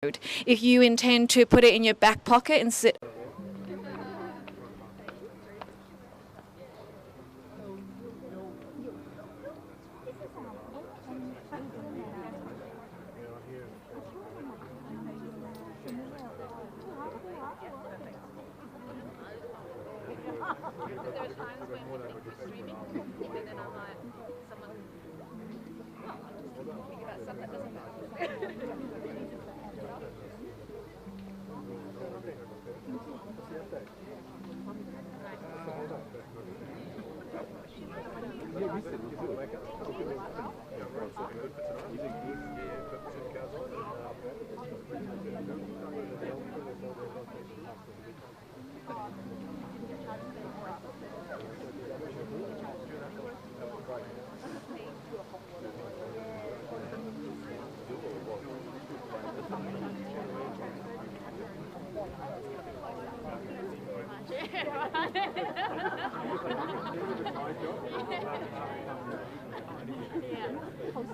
If you intend to put it in your back pocket and sit.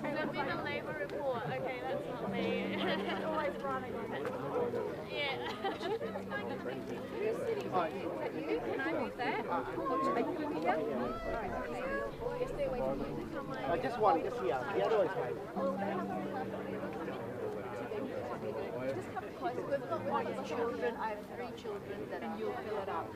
Send me the labour report. Okay, that's not me. Always running on it. Yeah. Who's sitting there? Is that you? Can I move that? Are you looking here? Is there waiting for you to come like... Just one, just here. The other one's fine. Just come close. We've got one of the children. I have 3 children that and you'll fill it up.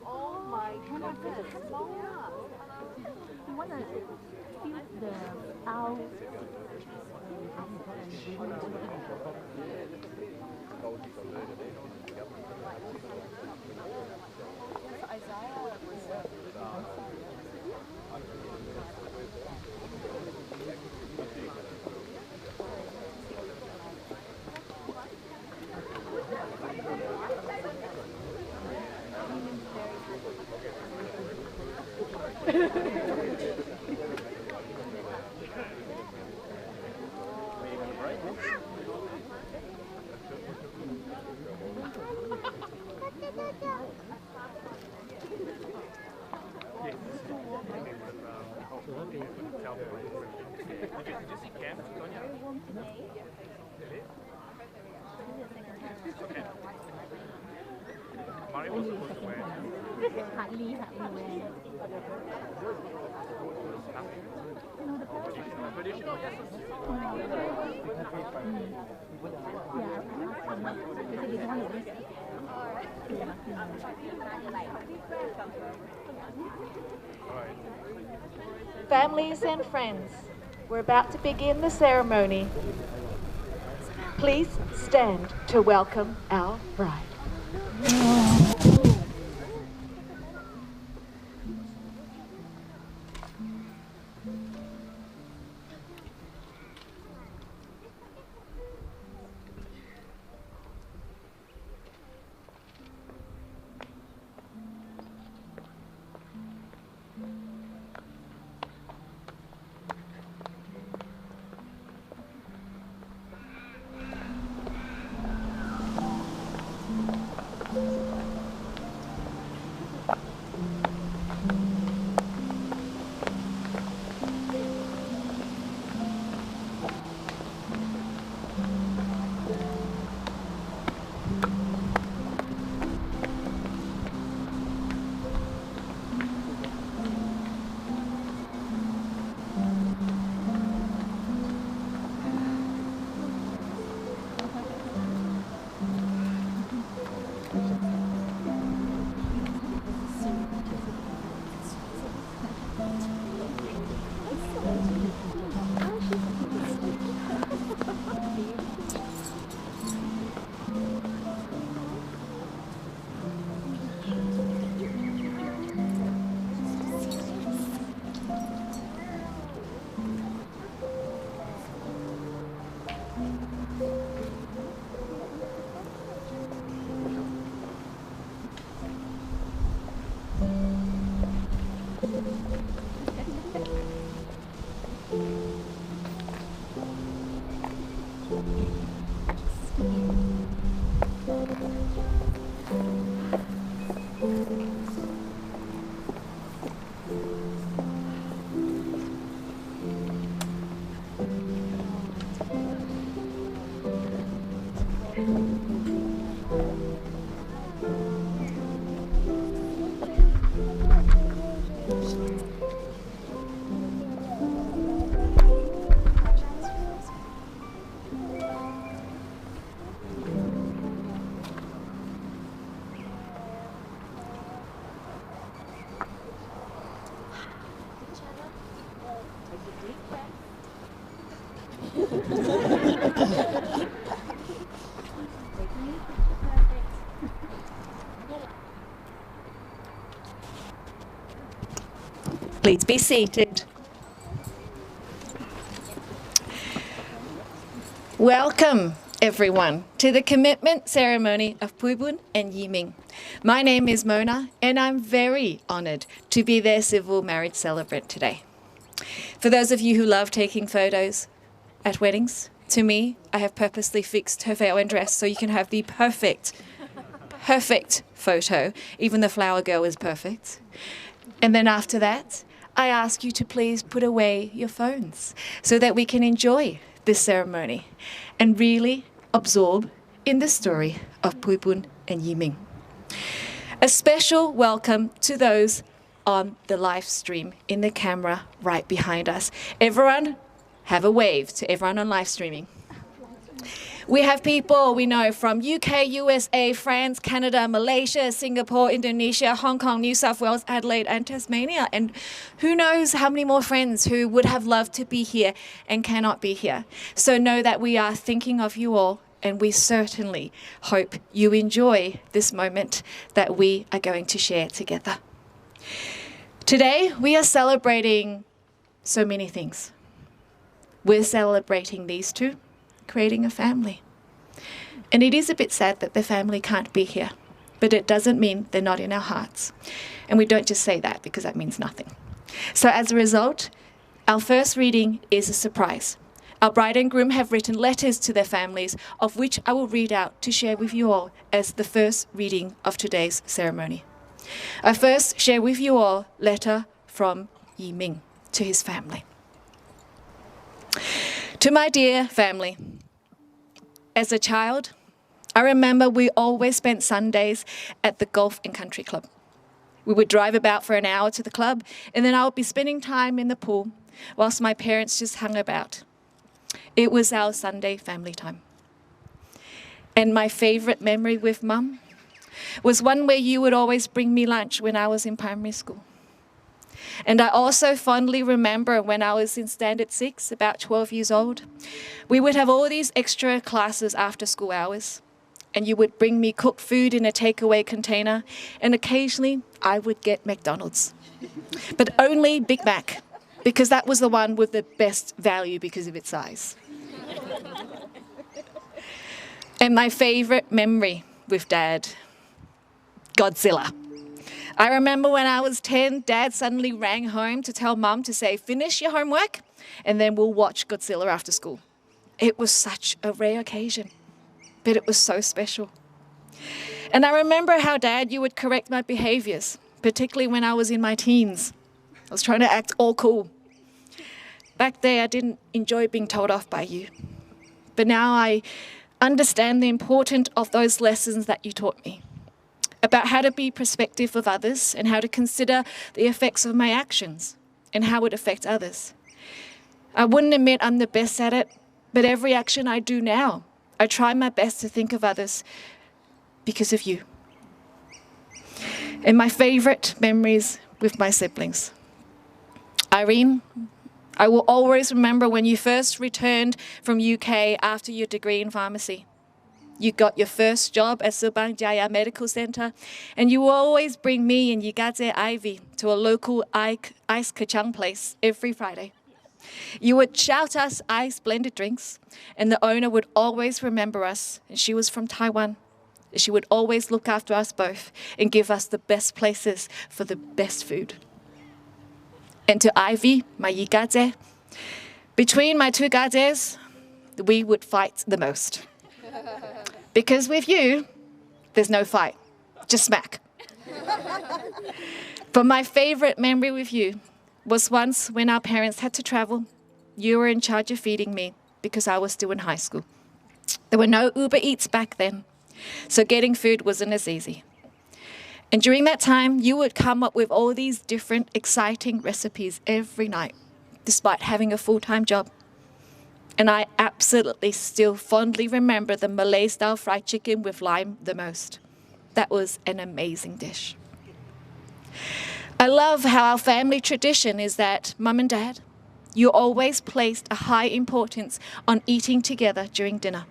Oh my goodness, Mona! You want to feel the owl? Hardly wear. Families and friends, we're about to begin the ceremony. Please stand to welcome our bride. Please be seated. Welcome, everyone, to the commitment ceremony of Phoi Boon and Yee Ming. My name is Mona, and I'm very honoured to be their civil marriage celebrant today. For those of you who love taking photos at weddings, to me, I have purposely fixed her veil and dress so you can have the perfect photo. Even the flower girl is perfect. And then after that, I ask you to please put away your phones so that we can enjoy this ceremony and really absorb in the story of Phoi Boon and Yee Ming. A special welcome to those on the live stream in the camera right behind us. Everyone, have a wave to everyone on live streaming. We have people we know from UK, USA, France, Canada, Malaysia, Singapore, Indonesia, Hong Kong, New South Wales, Adelaide, and Tasmania. And who knows how many more friends who would have loved to be here and cannot be here. So know that we are thinking of you all, and we certainly hope you enjoy this moment that we are going to share together. Today, we are celebrating so many things. We're celebrating these two, creating a family. And it is a bit sad that the family can't be here, but it doesn't mean they're not in our hearts. And we don't just say that because that means nothing. So as a result, our first reading is a surprise. Our bride and groom have written letters to their families, of which I will read out to share with you all as the first reading of today's ceremony. I first share with you all a letter from Yee Ming to his family. To my dear family, as a child, I remember we always spent Sundays at the Golf and Country Club. We would drive about for an hour to the club, and then I would be spending time in the pool whilst my parents just hung about. It was our Sunday family time. And my favourite memory with Mum was one where you would always bring me lunch when I was in primary school. And I also fondly remember when I was in Standard 6, about 12 years old, we would have all these extra classes after school hours, and you would bring me cooked food in a takeaway container, and occasionally I would get McDonald's. But only Big Mac, because that was the one with the best value because of its size. And my favourite memory with Dad, Godzilla. I remember when I was 10, Dad suddenly rang home to tell Mum to say, finish your homework, and then we'll watch Godzilla after school. It was such a rare occasion, but it was so special. And I remember how, Dad, you would correct my behaviours, particularly when I was in my teens. I was trying to act all cool. Back there, I didn't enjoy being told off by you. But now I understand the importance of those lessons that you taught me, about how to be perspective of others and how to consider the effects of my actions and how it affects others. I wouldn't admit I'm the best at it, but every action I do now, I try my best to think of others because of you. And my favourite memories with my siblings. Irene, I will always remember when you first returned from UK after your degree in pharmacy. You got your first job at Subang Jaya Medical Centre, and you always bring me and Yigate Ivy to a local ice kacang place every Friday. You would shout us ice blended drinks, and the owner would always remember us, and she was from Taiwan. She would always look after us both and give us the best places for the best food. And to Ivy, my Yigate, between my two gates, we would fight the most. Because with you, there's no fight, just smack. But my favorite memory with you was once when our parents had to travel. You were in charge of feeding me because I was still in high school. There were no Uber Eats back then, so getting food wasn't as easy. And during that time, you would come up with all these different exciting recipes every night, despite having a full-time job. And I absolutely still fondly remember the Malay-style fried chicken with lime the most. That was an amazing dish. I love how our family tradition is that Mum and Dad, you always placed a high importance on eating together during dinner.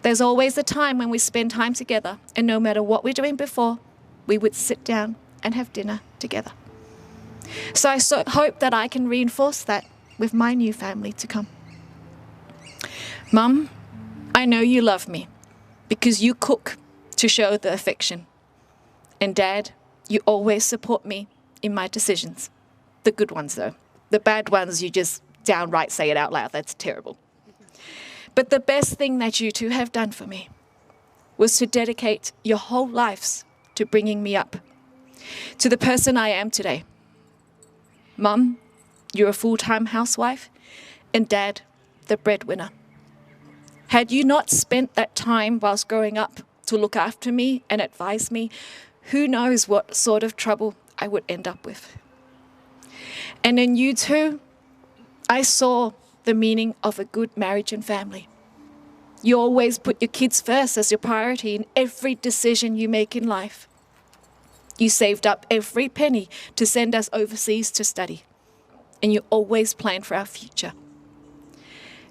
There's always a time when we spend time together, and no matter what we're doing before, we would sit down and have dinner together. So I hope that I can reinforce that with my new family to come. Mum, I know you love me because you cook to show the affection. And Dad, you always support me in my decisions. The good ones, though. The bad ones, you just downright say it out loud. That's terrible. But the best thing that you two have done for me was to dedicate your whole lives to bringing me up to the person I am today. Mum, you're a full-time housewife, and Dad, the breadwinner. Had you not spent that time whilst growing up to look after me and advise me, who knows what sort of trouble I would end up with. And in you two, I saw the meaning of a good marriage and family. You always put your kids first as your priority in every decision you make in life. You saved up every penny to send us overseas to study, and you always planned for our future.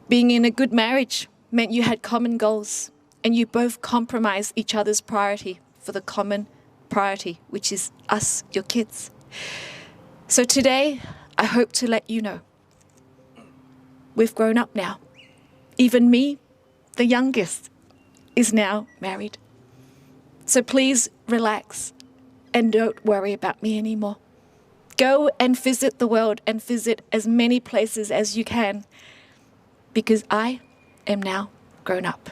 Being in a good marriage meant you had common goals, and you both compromised each other's priority for the common priority, which is us, your kids. So today, I hope to let you know, we've grown up now. Even me, the youngest, is now married. So please relax and don't worry about me anymore. Go and visit the world and visit as many places as you can, because I am now grown up.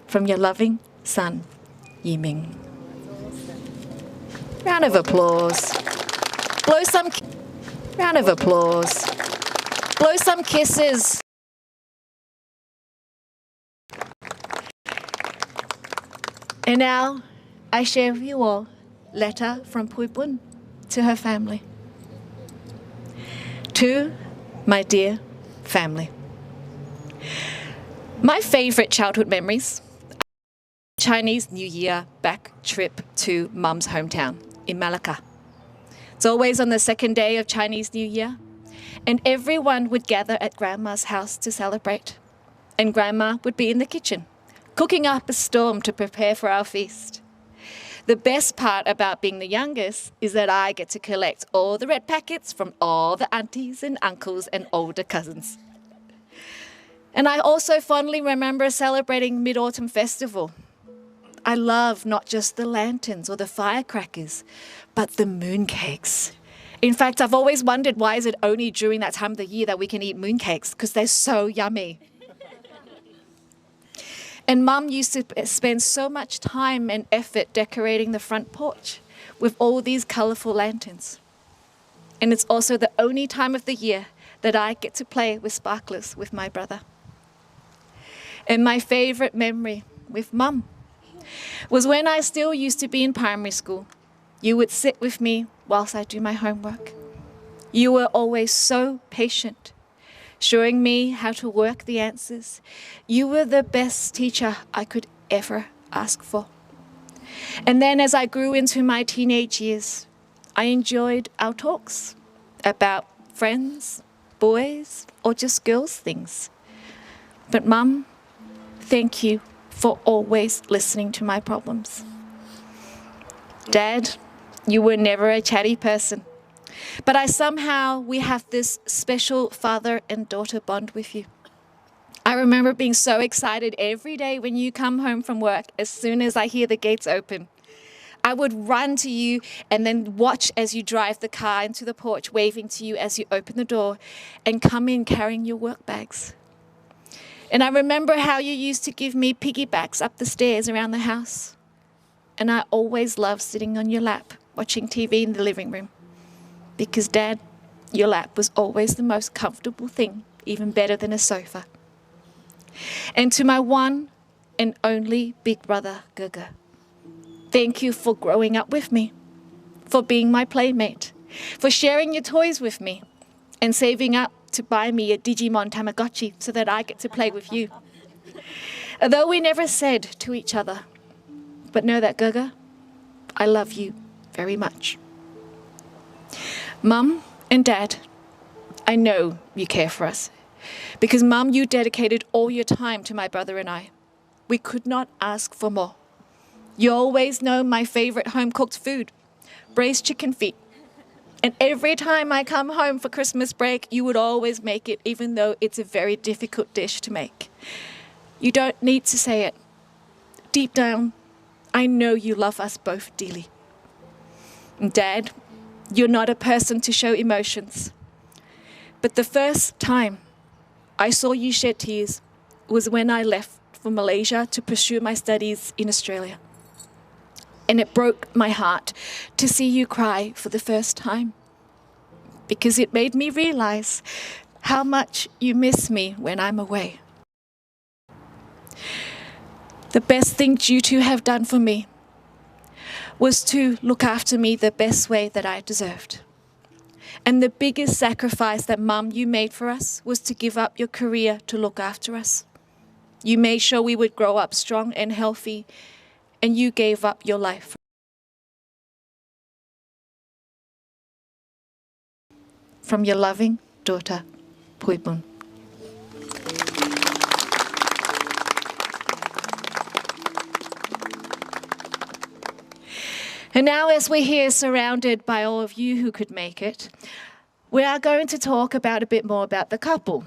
From your loving son, Yee Ming. Round of applause. Blow some. Round of applause. Blow some kisses. And now, I share with you all a letter from Phoi Boon to her family. To my dear family. My favorite childhood memories, Chinese New Year back trip to Mum's hometown in Malacca. It's always on the second day of Chinese New Year, and everyone would gather at Grandma's house to celebrate. And Grandma would be in the kitchen, cooking up a storm to prepare for our feast. The best part about being the youngest is that I get to collect all the red packets from all the aunties and uncles and older cousins. And I also fondly remember celebrating Mid-Autumn Festival. I love not just the lanterns or the firecrackers, but the mooncakes. In fact, I've always wondered why is it only during that time of the year that we can eat mooncakes, because they're so yummy. And Mum used to spend so much time and effort decorating the front porch with all these colourful lanterns. And it's also the only time of the year that I get to play with sparklers with my brother. And my favourite memory with Mum was when I still used to be in primary school. You would sit with me whilst I do my homework. You were always so patient, showing me how to work the answers. You were the best teacher I could ever ask for. And then as I grew into my teenage years, I enjoyed our talks about friends, boys, or just girls' things. But Mum, thank you for always listening to my problems. Dad, you were never a chatty person, but we have this special father and daughter bond with you. I remember being so excited every day when you come home from work as soon as I hear the gates open. I would run to you and then watch as you drive the car into the porch, waving to you as you open the door and come in carrying your work bags. And I remember how you used to give me piggybacks up the stairs around the house. And I always loved sitting on your lap watching TV in the living room. Because Dad, your lap was always the most comfortable thing, even better than a sofa. And to my one and only big brother, Gaga, thank you for growing up with me, for being my playmate, for sharing your toys with me, and saving up to buy me a Digimon Tamagotchi so that I get to play with you. Although we never said to each other, but know that, Gaga, I love you very much. Mum and Dad, I know you care for us. Because Mum, you dedicated all your time to my brother and I. We could not ask for more. You always know my favorite home-cooked food, braised chicken feet. And every time I come home for Christmas break, you would always make it, even though it's a very difficult dish to make. You don't need to say it. Deep down, I know you love us both dearly. And Dad, you're not a person to show emotions. But the first time I saw you shed tears was when I left for Malaysia to pursue my studies in Australia. And it broke my heart to see you cry for the first time, because it made me realize how much you miss me when I'm away. The best thing you two have done for me was to look after me the best way that I deserved. And the biggest sacrifice that Mum, you made for us was to give up your career to look after us. You made sure we would grow up strong and healthy, and you gave up your life. From your loving daughter, Phoi Boon. And now, as we're here surrounded by all of you who could make it, we are going to talk about a bit more about the couple.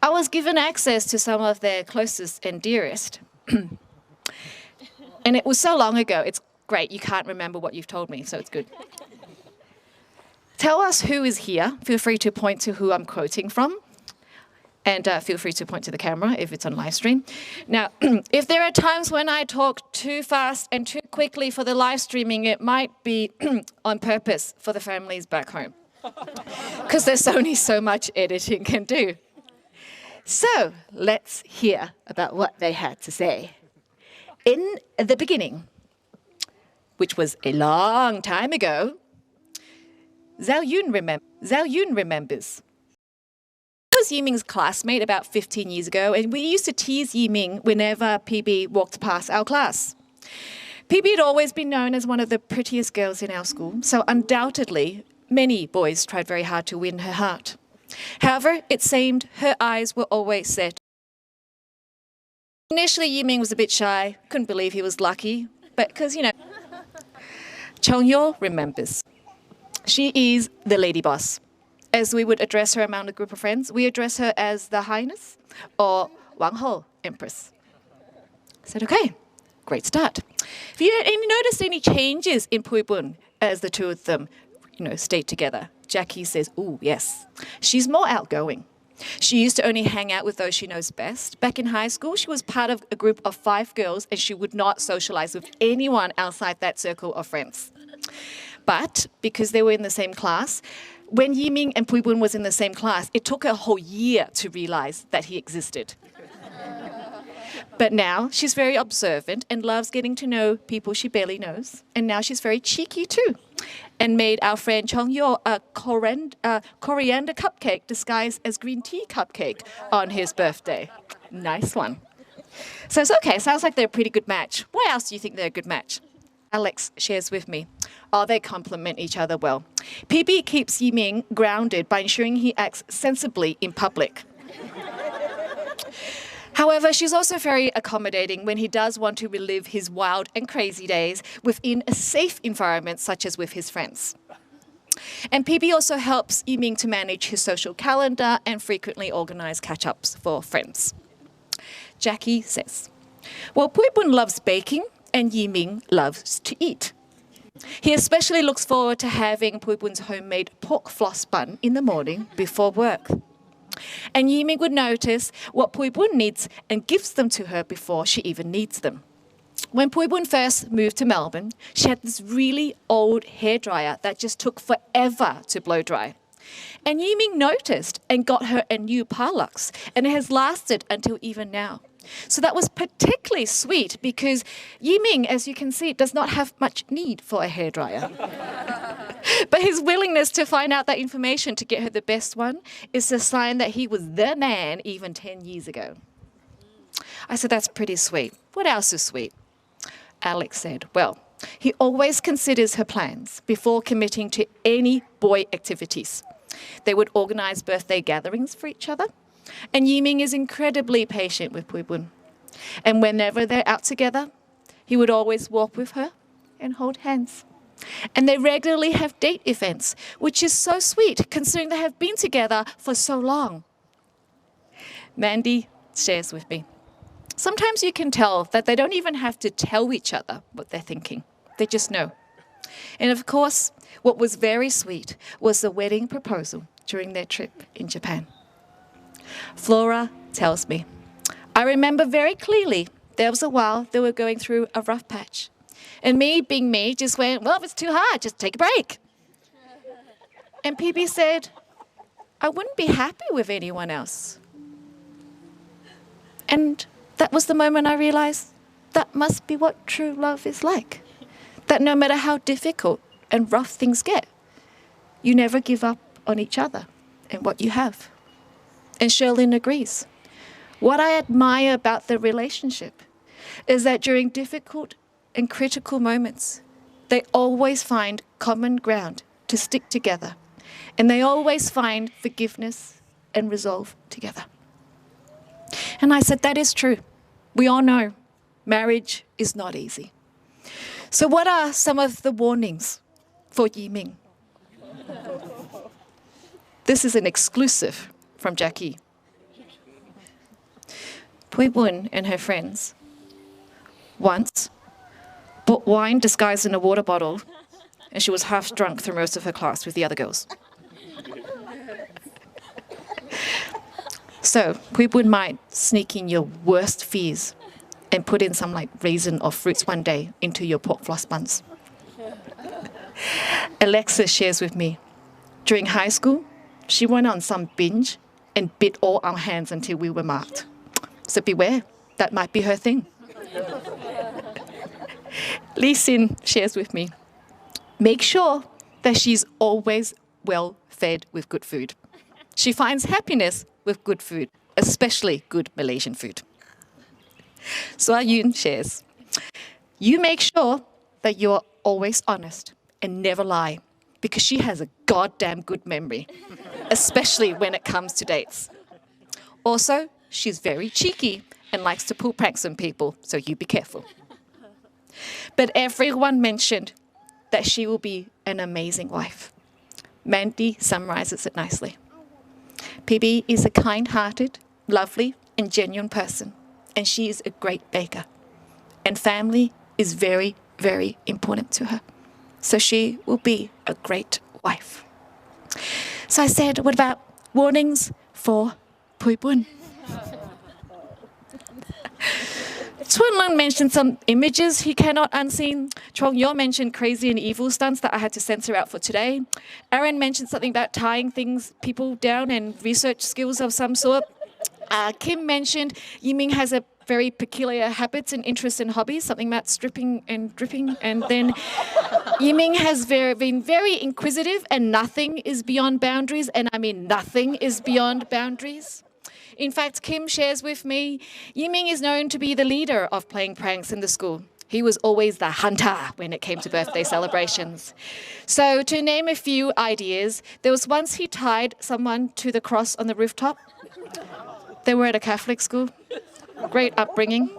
I was given access to some of their closest and dearest. And it was so long ago, it's great, you can't remember what you've told me, so it's good. Tell us who is here. Feel free to point to who I'm quoting from. And feel free to point to the camera if it's on live stream. Now, if there are times when I talk too fast and too quickly for the live streaming, it might be on purpose for the families back home. Because there's only so much editing can do. So let's hear about what they had to say. In the beginning, which was a long time ago, Zhao Yun remembers. I was Yee Ming's classmate about 15 years ago, and we used to tease Yee Ming whenever PB walked past our class. PB had always been known as one of the prettiest girls in our school, so undoubtedly many boys tried very hard to win her heart. However, it seemed her eyes were always set. Initially, Yee Ming was a bit shy, couldn't believe he was lucky, but because, you know, Chong-yo remembers. She is the lady boss. As we would address her among a group of friends, we address her as the Highness or Wang Ho Empress. I said, okay, great start. Have you noticed any changes in Phoi Boon as the two of them, stayed together? Jackie says, ooh, yes. She's more outgoing. She used to only hang out with those she knows best. Back in high school, she was part of a group of 5 girls, and she would not socialize with anyone outside that circle of friends. But because they were in the same class, when Yee Ming and Phoi Boon was in the same class, it took her a whole year to realize that he existed. But now she's very observant and loves getting to know people she barely knows. And now she's very cheeky too, and made our friend Chong-yo a coriander cupcake disguised as green tea cupcake on his birthday. Nice one. So it's okay, sounds like they're a pretty good match. Why else do you think they're a good match? Alex shares with me. Oh, they complement each other well. PB keeps Yee Ming grounded by ensuring he acts sensibly in public. However, she's also very accommodating when he does want to relive his wild and crazy days within a safe environment, such as with his friends. And PB also helps Yee Ming to manage his social calendar and frequently organize catch-ups for friends. Jackie says, well, Phoi Boon loves baking and Yee Ming loves to eat. He especially looks forward to having Phoi Boon's homemade pork floss bun in the morning before work. And Yee Ming would notice what Phoi Boon needs and gives them to her before she even needs them. When Phoi Boon first moved to Melbourne, she had this really old hairdryer that just took forever to blow dry. And Yee Ming noticed and got her a new Parlux, and it has lasted until even now. So that was particularly sweet because Yee Ming, as you can see, does not have much need for a hairdryer. But his willingness to find out that information to get her the best one is a sign that he was the man even 10 years ago. I said, that's pretty sweet. What else is sweet? Alex said, well, he always considers her plans before committing to any boy activities. They would organise birthday gatherings for each other. And Yee Ming is incredibly patient with Phoi Boon. And whenever they're out together, he would always walk with her and hold hands. And they regularly have date events, which is so sweet considering they have been together for so long. Mandy shares with me. Sometimes you can tell that they don't even have to tell each other what they're thinking. They just know. And of course, what was very sweet was the wedding proposal during their trip in Japan. Flora tells me, I remember very clearly there was a while they were going through a rough patch. And me, being me, just went, well, if it's too hard, just take a break. And PB said, I wouldn't be happy with anyone else. And that was the moment I realized that must be what true love is like. That no matter how difficult and rough things get, you never give up on each other and what you have. And Sherlyn agrees. What I admire about the relationship is that during difficult and critical moments, they always find common ground to stick together. And they always find forgiveness and resolve together. And I said, that is true. We all know marriage is not easy. So what are some of the warnings for Yee Ming? This is an exclusive from Jackie. Phoi Boon and her friends once bought wine disguised in a water bottle, and she was half drunk through most of her class with the other girls. So Phoi Boon might sneak in your worst fears and put in some like raisin or fruits one day into your pork floss buns. Alexis shares with me, during high school, she went on some binge and bit all our hands until we were marked. So beware, that might be her thing. Lee Sin shares with me, make sure that she's always well fed with good food. She finds happiness with good food, especially good Malaysian food. Soa Yun shares, you make sure that you're always honest and never lie, because she has a goddamn good memory, especially when it comes to dates. Also, she's very cheeky and likes to pull pranks on people, so you be careful. But everyone mentioned that she will be an amazing wife. Mandy summarizes it nicely. PB is a kind-hearted, lovely, and genuine person, and she is a great baker. And family is very, very important to her. So she will be a great wife. So I said, what about warnings for Phoi Boon? Chuan Lung mentioned some images he cannot unseen. Chong Yo mentioned crazy and evil stunts that I had to censor out for today. Aaron mentioned something about tying people down and research skills of some sort. Kim mentioned Yee Ming has a very peculiar habits and interests and hobbies, something about stripping and dripping. And then Yee Ming has been very inquisitive, and nothing is beyond boundaries. And I mean nothing is beyond boundaries. In fact, Kim shares with me, Yee Ming is known to be the leader of playing pranks in the school. He was always the hunter when it came to birthday celebrations. So to name a few ideas, there was once he tied someone to the cross on the rooftop. They were at a Catholic school. Great upbringing.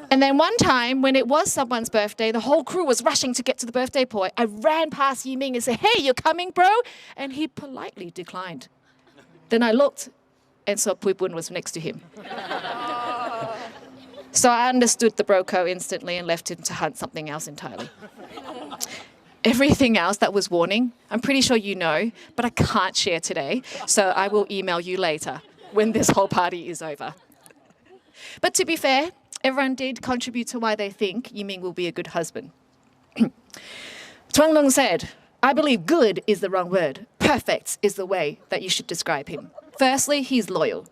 And then one time, when it was someone's birthday, the whole crew was rushing to get to the birthday boy. I ran past Yee Ming and said, hey, you're coming, bro? And he politely declined. Then I looked and saw Phoi Boon was next to him. So I understood the broco instantly and left him to hunt something else entirely. Everything else that was warning, I'm pretty sure you know, but I can't share today. So I will email you later when this whole party is over. But to be fair, everyone did contribute to why they think Yee Ming will be a good husband. Tuan Long said, I believe good is the wrong word. Perfect is the way that you should describe him. Firstly, he's loyal.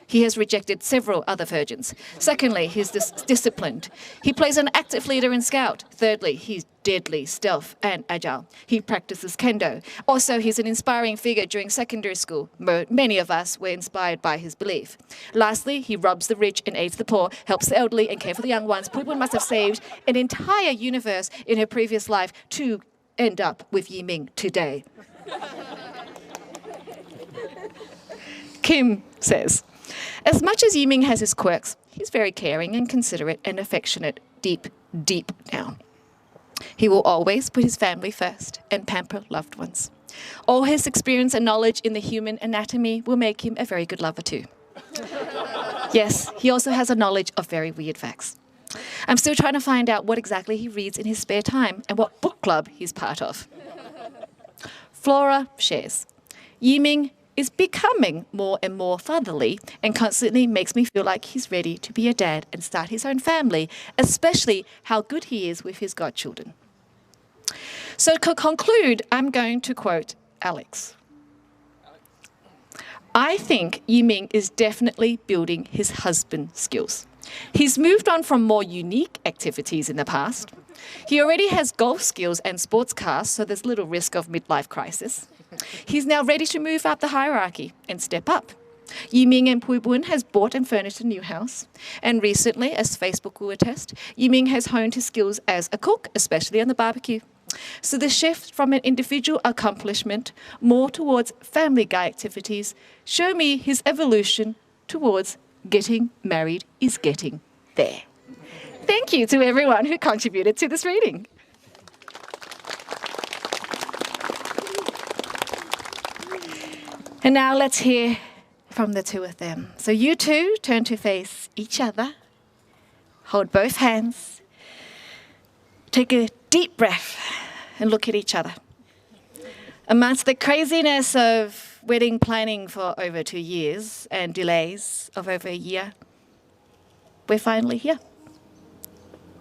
He has rejected several other virgins. Secondly, he's disciplined. He plays an active leader in Scout. Thirdly, he's deadly stealth and agile. He practices kendo. Also, he's an inspiring figure during secondary school. Many of us were inspired by his belief. Lastly, he robs the rich and aids the poor, helps the elderly and cares for the young ones. Phoi Boon must have saved an entire universe in her previous life to end up with Yee Ming today. Kim says, as much as Yee Ming has his quirks, he's very caring and considerate and affectionate deep, deep down. He will always put his family first and pamper loved ones. All his experience and knowledge in the human anatomy will make him a very good lover too. Yes, he also has a knowledge of very weird facts. I'm still trying to find out what exactly he reads in his spare time and what book club he's part of. Flora shares, Yee Ming is becoming more and more fatherly and constantly makes me feel like he's ready to be a dad and start his own family, especially how good he is with his godchildren. So to conclude, I'm going to quote Alex. I think Yee Ming is definitely building his husband skills. He's moved on from more unique activities in the past. He already has golf skills and sports cars, so there's little risk of midlife crisis. He's now ready to move up the hierarchy and step up. Yee Ming and Phoi Boon has bought and furnished a new house. And recently, as Facebook will attest, Yee Ming has honed his skills as a cook, especially on the barbecue. So the shift from an individual accomplishment more towards family guy activities show me his evolution towards getting married is getting there. Thank you to everyone who contributed to this reading. And now let's hear from the two of them. So you two turn to face each other, hold both hands, take a deep breath and look at each other. Amongst the craziness of wedding planning for over 2 years and delays of over a year, we're finally here.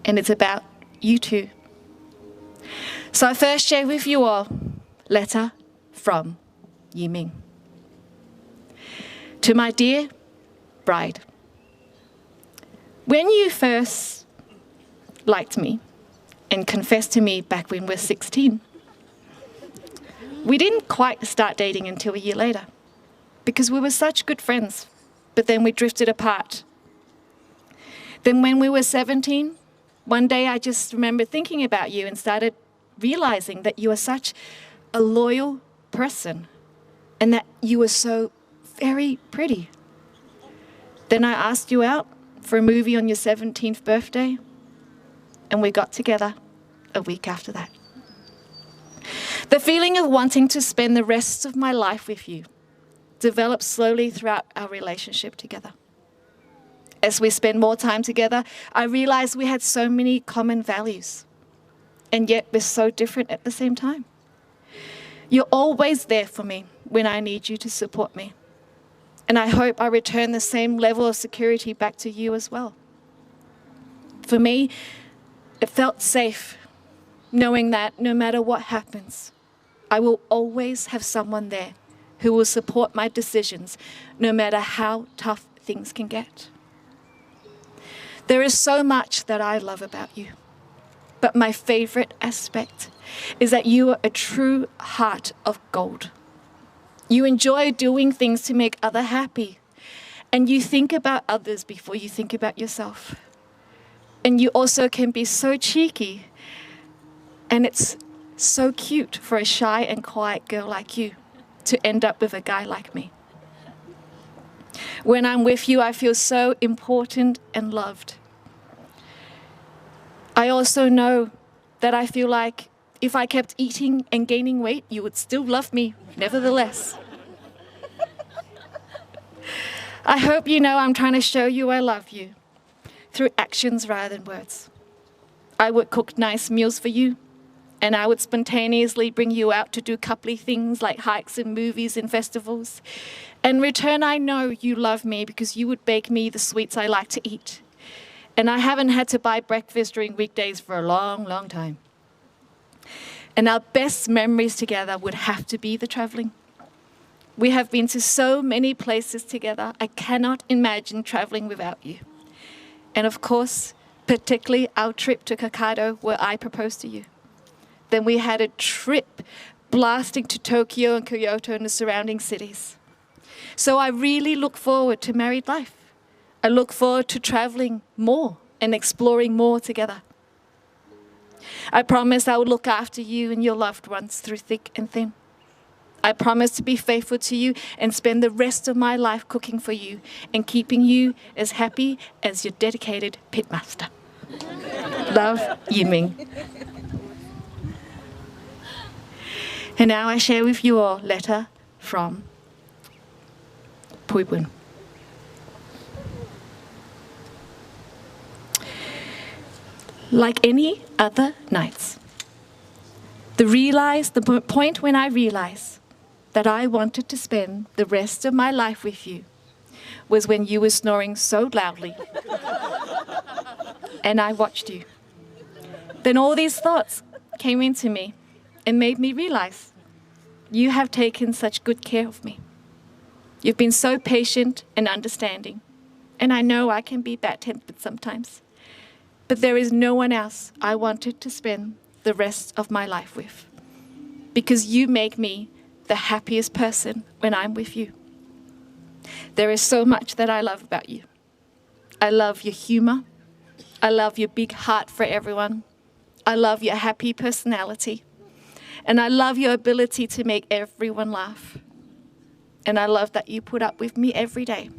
And it's about you two. So I first share with you all letter from Yee Ming. To my dear bride, when you first liked me and confessed to me back when we were 16, we didn't quite start dating until a year later because we were such good friends, but then we drifted apart. Then when we were 17, one day I just remember thinking about you and started realizing that you were such a loyal person and that you were so very pretty. Then I asked you out for a movie on your 17th birthday, and we got together a week after that. The feeling of wanting to spend the rest of my life with you developed slowly throughout our relationship together. As we spend more time together, I realized we had so many common values, and yet we're so different at the same time. You're always there for me when I need you to support me. And I hope I return the same level of security back to you as well. For me, it felt safe knowing that no matter what happens, I will always have someone there who will support my decisions, no matter how tough things can get. There is so much that I love about you, but my favorite aspect is that you are a true heart of gold. You enjoy doing things to make others happy, and you think about others before you think about yourself. And you also can be so cheeky, and it's so cute for a shy and quiet girl like you to end up with a guy like me. When I'm with you, I feel so important and loved. I also know that I feel like if I kept eating and gaining weight, you would still love me, nevertheless. I hope you know I'm trying to show you I love you through actions rather than words. I would cook nice meals for you, and I would spontaneously bring you out to do coupley things like hikes and movies and festivals. In return, I know you love me because you would bake me the sweets I like to eat. And I haven't had to buy breakfast during weekdays for a long, long time. And our best memories together would have to be the traveling. We have been to so many places together. I cannot imagine traveling without you. And of course, particularly our trip to Hokkaido where I proposed to you. Then we had a trip blasting to Tokyo and Kyoto and the surrounding cities. So I really look forward to married life. I look forward to traveling more and exploring more together. I promise I will look after you and your loved ones through thick and thin. I promise to be faithful to you and spend the rest of my life cooking for you and keeping you as happy as your dedicated pitmaster. Love, Yee Ming. And now I share with you a letter from Phoi Boon. Like any other nights, the point when I realized that I wanted to spend the rest of my life with you was when you were snoring so loudly and I watched you. Then all these thoughts came into me and made me realize you have taken such good care of me. You've been so patient and understanding, and I know I can be bad-tempered sometimes. But there is no one else I wanted to spend the rest of my life with, because you make me the happiest person when I'm with you. There is so much that I love about you. I love your humor. I love your big heart for everyone. I love your happy personality. And I love your ability to make everyone laugh. And I love that you put up with me every day.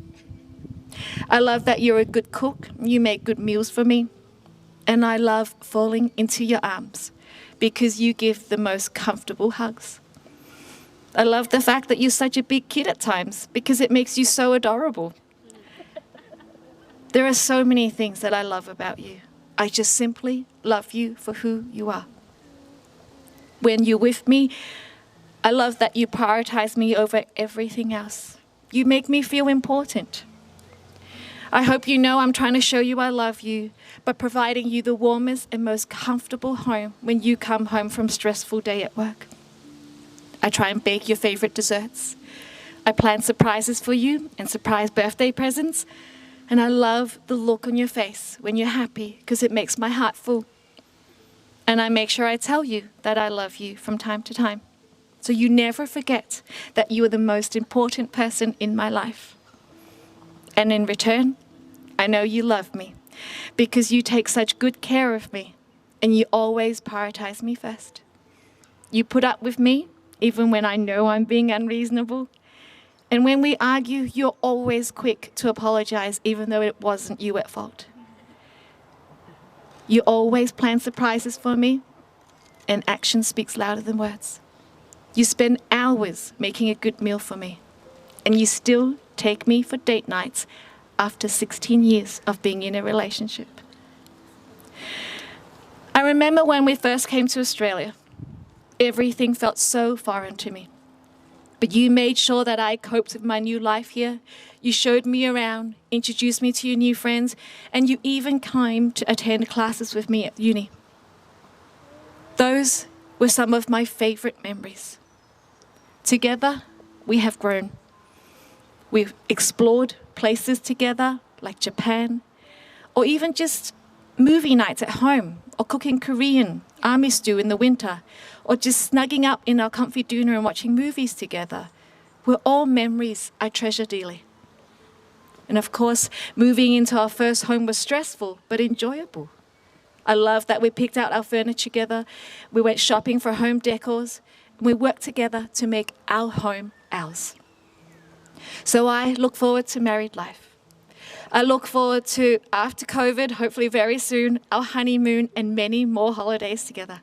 I love that you're a good cook. You make good meals for me. And I love falling into your arms because you give the most comfortable hugs. I love the fact that you're such a big kid at times because it makes you so adorable. There are so many things that I love about you. I just simply love you for who you are. When you're with me, I love that you prioritize me over everything else. You make me feel important. I hope you know I'm trying to show you I love you by providing you the warmest and most comfortable home when you come home from a stressful day at work. I try and bake your favorite desserts. I plan surprises for you and surprise birthday presents. And I love the look on your face when you're happy because it makes my heart full. And I make sure I tell you that I love you from time to time. So you never forget that you are the most important person in my life. And in return, I know you love me because you take such good care of me and you always prioritize me first. You put up with me even when I know I'm being unreasonable. And when we argue, you're always quick to apologize even though it wasn't you at fault. You always plan surprises for me, and action speaks louder than words. You spend hours making a good meal for me, and you still take me for date nights after 16 years of being in a relationship. I remember when we first came to Australia, everything felt so foreign to me. But you made sure that I coped with my new life here. You showed me around, introduced me to your new friends, and you even came to attend classes with me at uni. Those were some of my favorite memories. Together, we have grown. We've explored places together, like Japan, or even just movie nights at home, or cooking Korean army stew in the winter, or just snugging up in our comfy doona and watching movies together, were all memories I treasure dearly. And of course, moving into our first home was stressful, but enjoyable. I love that we picked out our furniture together, we went shopping for home decors, and we worked together to make our home ours. So I look forward to married life. I look forward to, after COVID, hopefully very soon, our honeymoon and many more holidays together.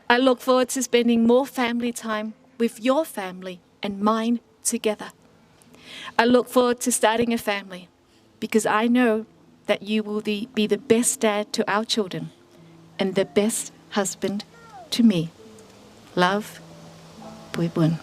I look forward to spending more family time with your family and mine together. I look forward to starting a family because I know that you will be the best dad to our children and the best husband to me. Love, Phoi Boon.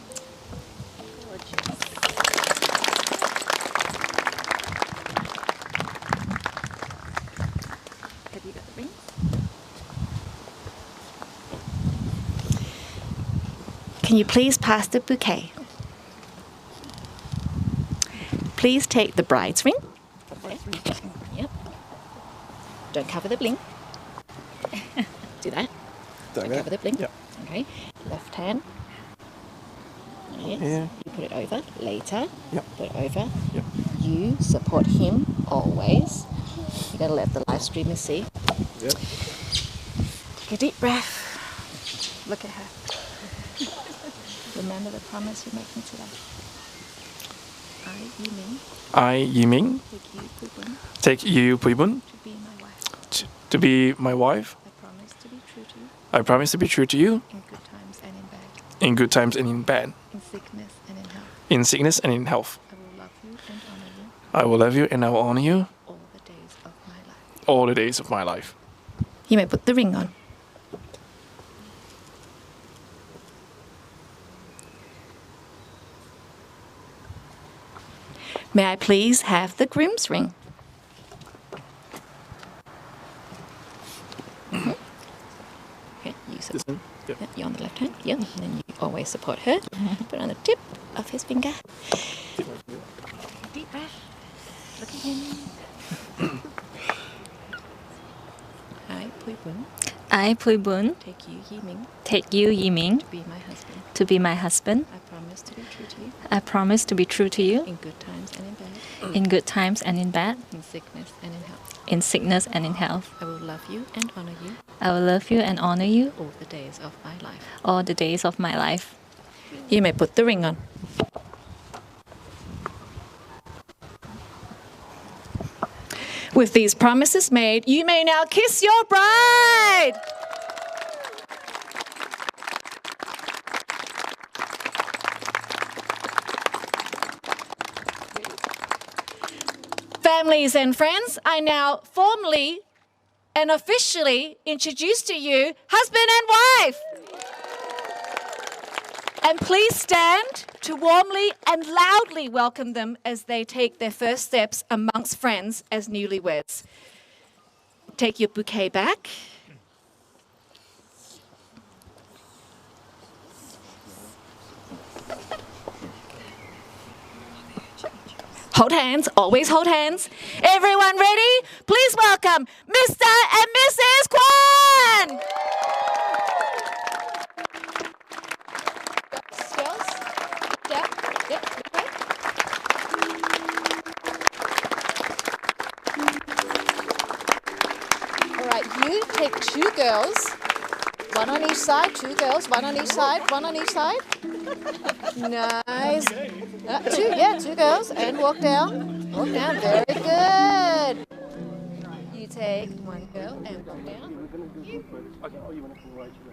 Can you please pass the bouquet? Please take the bride's ring. Okay. Yep. Don't cover the bling. Do that. Don't cover the bling. Yep. Okay. Left hand. Yes. Yeah. You put it over later. Yep. Put it over. Yep. You support him always. You gotta let the live streamers see. Yep. Take a deep breath. Look at her. Remember the promise you're making today. I, Yee Ming, I, Yee Ming, take you, Phoi Boon, take you, Phoi Boon, to be my wife. to be my wife. I promise to be true to you I promise to be true to you in good times and in bad, in good times and in bad, in sickness and in health. in sickness and in health. I will love you and honor you I will love you and I will honor you all the days of my life. all the days of my life. You may put the ring on. May I please have the groom's ring? Okay, you This support. one? Yep. Yeah, you're on the left hand. Yep. And then you always support her. Put it on the tip of his finger. Deep breath. Look at him. I, Phoi Boon, I, Phoi Boon, take you, Yee Ming, take you, Yee Ming, to be my husband. to be my husband. I promise to be true to you I promise to be true to you in good times and in bad, in good times and in bad, in sickness and in health. in sickness and in health. I will love you and honor you I will love you and honor you all the days of my life. all the days of my life. You may put the ring on. With these promises made, you may now kiss your bride. Families and friends, I now formally and officially introduce to you husband and wife. And please stand to warmly and loudly welcome them as they take their first steps amongst friends as newlyweds. Take your bouquet back. Hold hands, always hold hands. Everyone ready? Please welcome Mr. and Mrs. Kwan! Girls? Yep. Okay. All right, you take two girls, one on each side, two girls, one on each side, one on each side. Nice. Two girls, and walk down. Walk down, very good. You take one girl and walk down.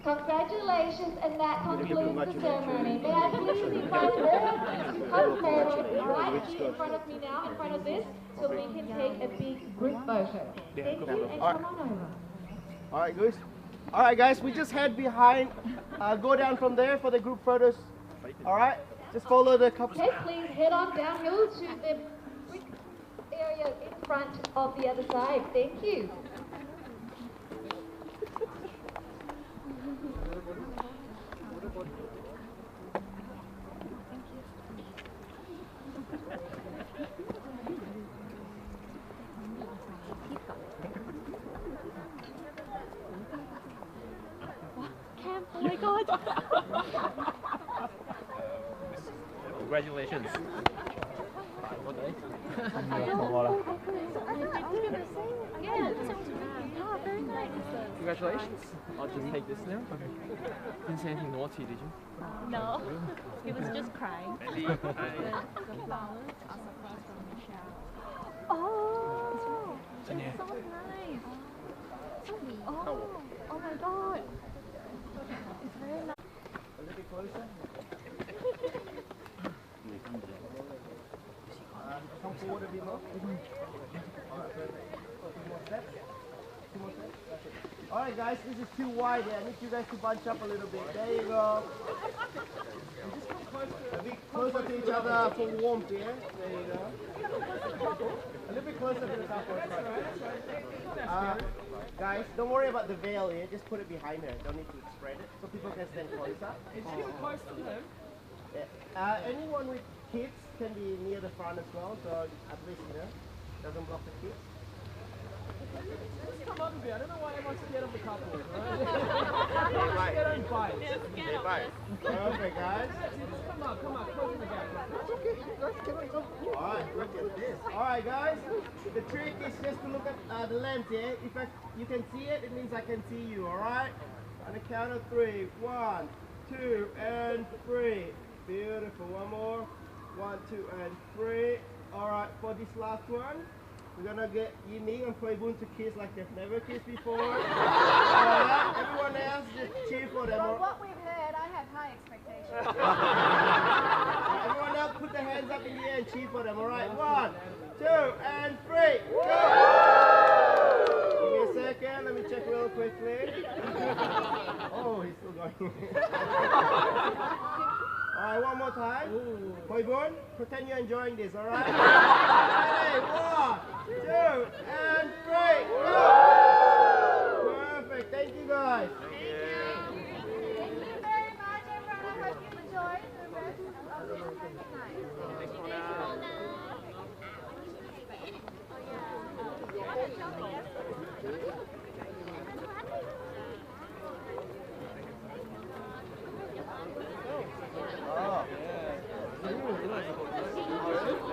Congratulations, and that concludes the ceremony. May I please invite all to come forward right here in front of me now, in front of this, so we can take a big group photo. Thank you, and come on over. All right, guys. All right, guys. We just head behind. Go down from there for the group photos. All right. Just follow the couple. Okay, please head on downhill to the brick area in front of the other side. Thank you. Oh my god. Congratulations. Congratulations. I'll just take this now. Didn't say anything naughty, did you? No, he was just crying. Oh, it's so nice. Oh my god. It's very nice. A little bit closer. Come forward a bit more. All right, guys, this is too wide here. I need you guys to bunch up a little bit. There you go. And just come closer. A bit closer to each other for warmth, yeah? There you go. A little bit closer to the couple. Guys, don't worry about the veil here. Just put it behind her. Don't need to spread it so people can stand closer. Is she close to them? Yeah. Anyone with kids can be near the front as well, so at least, doesn't block the kids. Just come up a bit. I don't know why everyone's scared of the couple. Right? They're right. They don't bite. They're right. Perfect, guys. Just come up, close in the gap. That's okay. Alright, look at this. Alright, guys. The trick is just to look at the lens, yeah? If you can see it, it means I can see you, alright? On the count of 3. 1, 2, and 3. Beautiful. One more. 1, 2, and 3. Alright, for this last one, we're gonna get Yee Ming and Phoi Boon to kiss like they've never kissed before. Alright, everyone else just cheer for them. From what we've heard, I have high expectations. Everyone else put their hands up in the air and cheer for them, alright? 1, 2, and 3. Go! Give me a second, let me check real quickly. Oh, he's still going. Alright, one more time. Phoi Boon, pretend you're enjoying this, alright? Ready? 1, 2, and 3. Go! Perfect, thank you guys. Thank you very much, everyone. I hope you enjoyed the rest of this night.